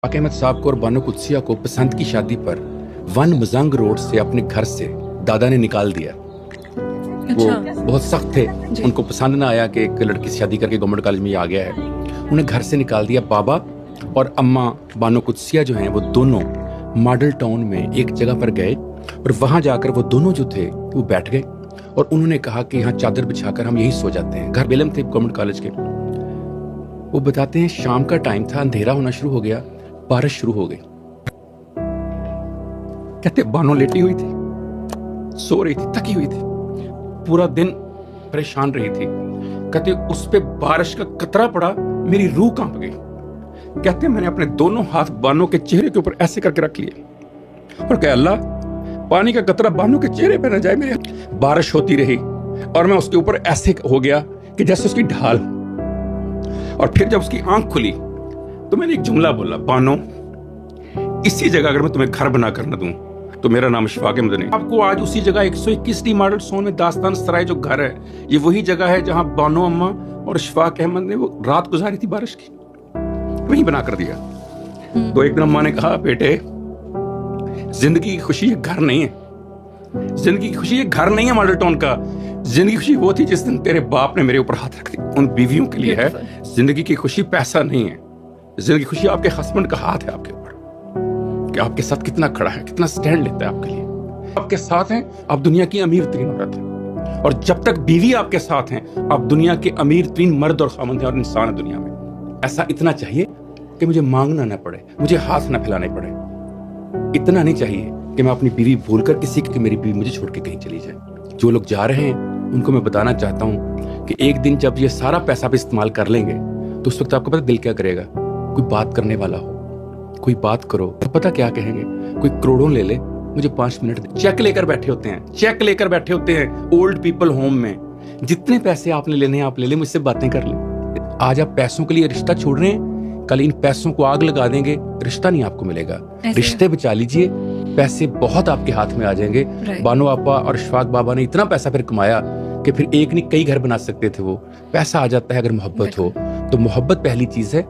इशफाक अहमद साहब को और बानो कुद्सिया को पसंद की शादी पर वन मजंग रोड से अपने घर से दादा ने निकाल दिया। वो बहुत सख्त थे, उनको पसंद ना आया कि एक लड़की से शादी करके गवर्नमेंट कॉलेज में ये आ गया है। उन्हें घर से निकाल दिया। बाबा और अम्मा बानो कुद्सिया जो हैं वो दोनों मॉडल टाउन में एक जगह पर गए और वहां जाकर वो दोनों जो थे वो बैठ गए और उन्होंने कहा कि यहाँ चादर बिछाकर हम यही सो जाते हैं। घर बेलम थे गवर्नमेंट कॉलेज के। वो बताते हैं शाम का टाइम था, अंधेरा होना शुरू हो गया, बारिश शुरू हो गई। कहते बानो लेटी हुई थी, सो रही थी, थकी हुई थी, पूरा दिन परेशान रही थी। कहते उस पे बारिश का कतरा पड़ा, मेरी रूह कांप गई। कहते मैंने अपने दोनों हाथ बानो के चेहरे के ऊपर ऐसे करके रख लिए और कहा अल्लाह पानी का कतरा बानो के चेहरे पे न जाए। मेरे बारिश होती रही और मैं उसके ऊपर ऐसे हो गया कि जैसे उसकी ढाल। और फिर जब उसकी आंख खुली तो मैंने एक जुमला बोला, बानो इसी जगह अगर मैं तुम्हें घर बना कर न दूं तो मेरा नाम इशफाक अहमद नहीं। आपको आज उसी जगह 121 मॉडल सोन में दास्तान सराय जो घर है, ये वही जगह है जहां बानो अम्मा और इशफाक अहमद ने वो रात गुजारी थी बारिश की, वहीं बना कर दिया। तो एक दिन अम्मा ने कहा बेटे जिंदगी की खुशी ये घर नहीं है, जिंदगी की खुशी ये घर नहीं है मॉडल टाउन का। जिंदगी की खुशी वो थी जिस दिन तेरे बाप ने मेरे ऊपर हाथ रख दिया। उन बीवियों के लिए है। जिंदगी की खुशी पैसा नहीं है, जिंदगी की खुशी आपके हस्बैंड का हाथ है आपके ऊपर, कि आपके साथ कितना खड़ा है, कितना स्टैंड लेता है आपके लिए। आपके साथ हैं, आप दुनिया की अमीर तरीन औरत हैं। और जब तक बीवी आपके साथ हैं, आप दुनिया के अमीर तरीन मर्द और खामंद हैं और इंसान है दुनिया में। ऐसा इतना चाहिए कि मुझे मांगना ना पड़े, मुझे हाथ ना फैलाने पड़े। इतना नहीं चाहिए कि मैं अपनी बीवी भूलकर किसी की मेरी बीवी मुझे छोड़ के कहीं चली जाए। जो लोग जा रहे हैं उनको मैं बताना चाहता हूँ कि एक दिन जब ये सारा पैसा आप इस्तेमाल कर लेंगे तो उस वक्त आपको पता दिल क्या करेगा। कोई बात करने वाला हो, कोई बात करो तो पता क्या कहेंगे, कोई करोड़ों ले ले मुझे 5 मिनट दे। चेक लेकर बैठे होते हैं, चेक लेकर बैठे होते हैं ओल्ड पीपल होम में। जितने पैसे आपने लेने हैं आप ले ले, मुझसे बातें कर ले। आज आप पैसों के लिए रिश्ता छोड़ रहे हैं, कल इन पैसों को आग लगा देंगे, रिश्ता नहीं आपको मिलेगा। रिश्ते बचा लीजिए, पैसे बहुत आपके हाथ में आ जाएंगे। बानो आपा और इशफाक बाबा ने इतना पैसा फिर कमाया कि फिर एक नहीं कई घर बना सकते थे। वो पैसा आ जाता है अगर मोहब्बत हो तो। मोहब्बत पहली चीज है।